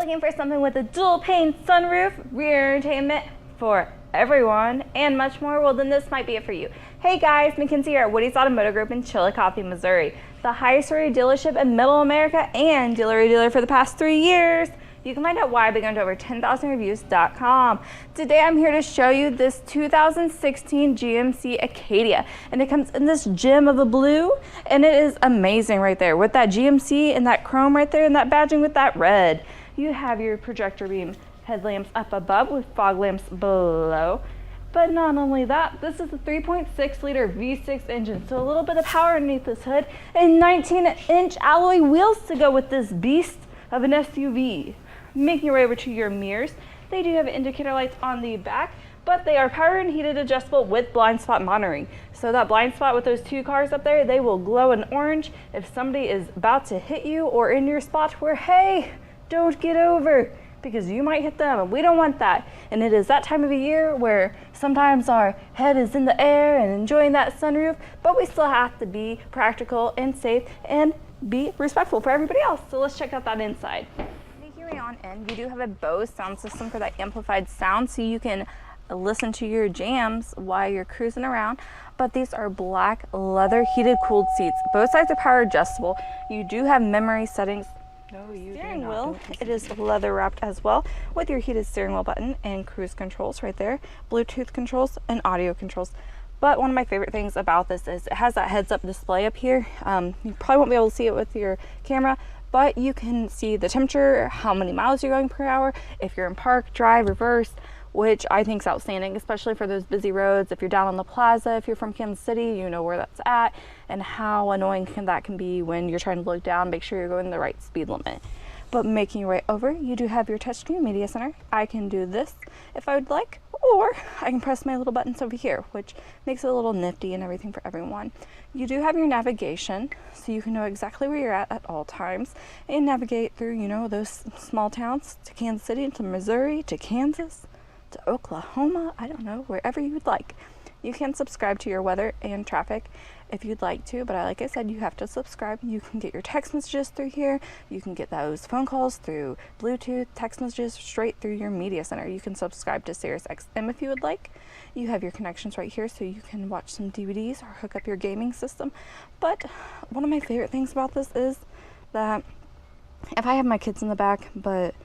looking for something with a dual pane sunroof, rear entertainment for everyone, and much more, well then this might be it for you. Hey guys, Mackenzie here at Woody's Automotive Group in Chillicothe, Missouri, the highest rated dealership in Middle America and dealer for the past 3 years. You can find out why by going to over 10,000reviews.com. Today I'm here to show you this 2016 GMC Acadia, and it comes in this gem of a blue, and it is amazing right there with that GMC and that chrome right there and that badging with that red. You have your projector beam headlamps up above with fog lamps below. But not only that, this is a 3.6 liter V6 engine, so a little bit of power underneath this hood, and 19-inch alloy wheels to go with this beast of an SUV. Making your way over to your mirrors, they do have indicator lights on the back, but they are power and heated adjustable with blind spot monitoring. So that blind spot with those 2 cars up there, they will glow in orange if somebody is about to hit you or in your spot where, hey, don't get over, because you might hit them, and we don't want that. And it is that time of the year where sometimes our head is in the air and enjoying that sunroof, but we still have to be practical and safe and be respectful for everybody else. So let's check out that inside. On in, you do have a Bose sound system for that amplified sound, so you can listen to your jams while you're cruising around. But these are black leather heated cooled seats. Both sides are power adjustable. You do have memory settings. No, you steering wheel, it is leather wrapped as well with your heated steering wheel button and cruise controls right there, Bluetooth controls and audio controls. But one of my favorite things about this is it has that heads-up display up here. You probably won't be able to see it with your camera, but you can see the temperature, how many miles you're going per hour, if you're in park, drive, reverse, which I think is outstanding, especially for those busy roads. If you're down on the plaza, if you're from Kansas City, you know where that's at and how annoying that can be when you're trying to look down, make sure you're going the right speed limit. But making your way over, you do have your touchscreen media center. I can do this if I would like, or I can press my little buttons over here, which makes it a little nifty and everything for everyone. You do have your navigation, so you can know exactly where you're at all times and navigate through, you know, those small towns to Kansas City, to Missouri, to Kansas, to Oklahoma, I don't know, wherever you would like. You can subscribe to your weather and traffic if you'd like to, but like I said, you have to subscribe. You can get your text messages through here. You can get those phone calls through Bluetooth, text messages straight through your media center. You can subscribe to Sirius XM if you would like. You have your connections right here, so you can watch some DVDs or hook up your gaming system. But one of my favorite things about this is that if I have my kids in the back, but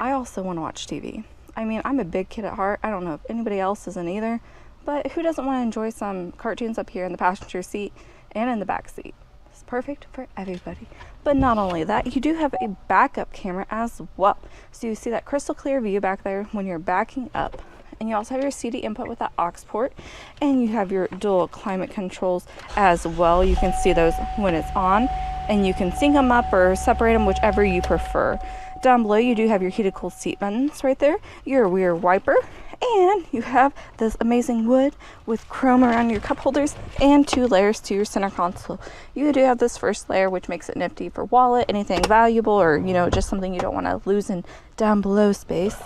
I also want to watch TV. I mean, I'm a big kid at heart. I don't know if anybody else isn't either. But who doesn't want to enjoy some cartoons up here in the passenger seat and in the back seat? It's perfect for everybody. But not only that, you do have a backup camera as well. So you see that crystal clear view back there when you're backing up. And you also have your CD input with that aux port. And you have your dual climate controls as well. You can see those when it's on. And you can sync them up or separate them, whichever you prefer. Down below, you do have your heated cooled seat buttons right there. Your rear wiper. And you have this amazing wood with chrome around your cup holders and 2 layers to your center console. You do have this first layer, which makes it nifty for wallet, anything valuable, or you know, just something you don't want to lose in down below space.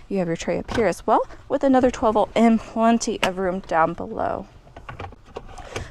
You have your tray up here as well with another 12-volt and plenty of room down below.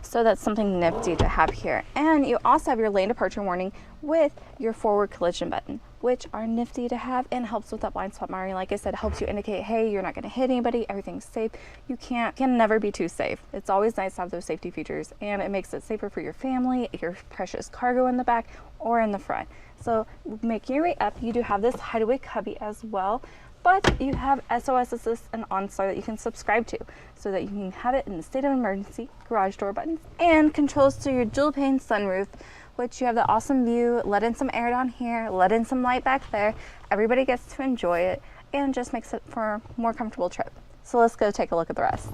So that's something nifty to have here. And you also have your lane departure warning with your forward collision button, which are nifty to have and helps with that blind spot monitoring. Like I said, helps you indicate, hey, you're not going to hit anybody, everything's safe. You can never be too safe. It's always nice to have those safety features, and it makes it safer for your family, your precious cargo in the back or in the front. So making your way up, you do have this hideaway cubby as well, but you have SOS Assist and OnStar that you can subscribe to, so that you can have it in the state of emergency, garage door buttons, and controls to your dual pane sunroof, which you have the awesome view, let in some air down here, let in some light back there. Everybody gets to enjoy it and just makes it for a more comfortable trip. So let's go take a look at the rest.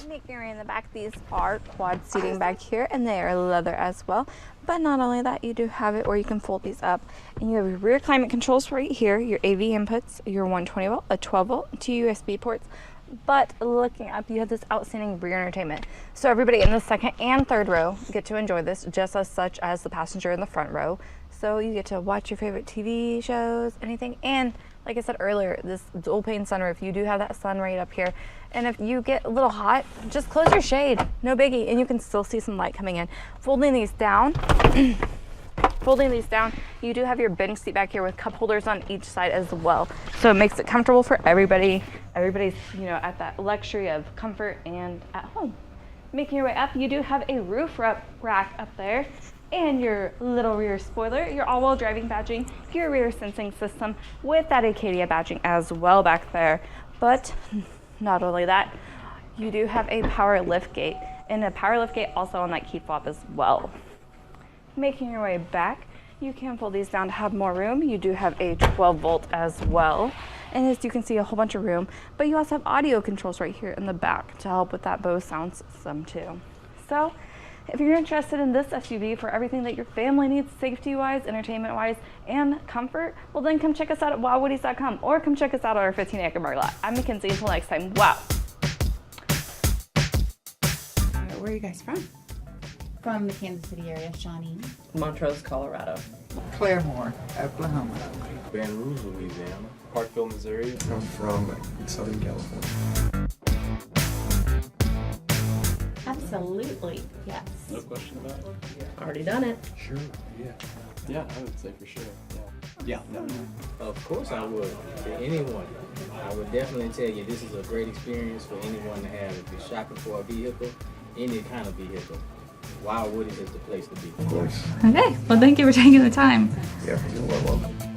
Making your way in the back, these are quad seating back here, and they are leather as well. But not only that, you do have it where you can fold these up, and you have your rear climate controls right here, your AV inputs, your 120 volt, a 12 volt, 2 USB ports. But looking up, you have this outstanding rear entertainment. So everybody in the second and third row get to enjoy this just as such as the passenger in the front row. So you get to watch your favorite TV shows, anything. And like I said earlier, this dual pane sunroof, you do have that sun right up here. And if you get a little hot, just close your shade, no biggie, and you can still see some light coming in. Folding these down, Folding these down, you do have your bench seat back here with cup holders on each side as well. So it makes it comfortable for everybody. Everybody's, you know, at that luxury of comfort and at home. Making your way up, you do have a roof rack up there and your little rear spoiler, your all-wheel driving badging, your rear sensing system with that Acadia badging as well back there. But not only that, you do have a power liftgate and a power liftgate also on that key fob as well. Making your way back, you can pull these down to have more room. You do have a 12 volt as well. And as you can see, a whole bunch of room, but you also have audio controls right here in the back to help with that Bose sound system too. So if you're interested in this SUV for everything that your family needs, safety-wise, entertainment-wise, and comfort, well then come check us out at WowWoodys.com or come check us out at our 15-acre market lot. I'm Mackenzie, until next time, wow. Where are you guys from? From the Kansas City area, Shawnee. Montrose, Colorado. Claremore, Oklahoma. Baton Rouge, Louisiana. Parkville, Missouri. I'm from Southern California. Absolutely, yes. No question about it. Already done it. Sure, yeah. Yeah, I would say for sure. Yeah. Of course I would. For anyone. I would definitely tell you this is a great experience for anyone to have. If you're shopping for a vehicle, any kind of vehicle, WowWoodys is the place to be. Of course. Okay, well thank you for taking the time. Yeah, you're well welcome.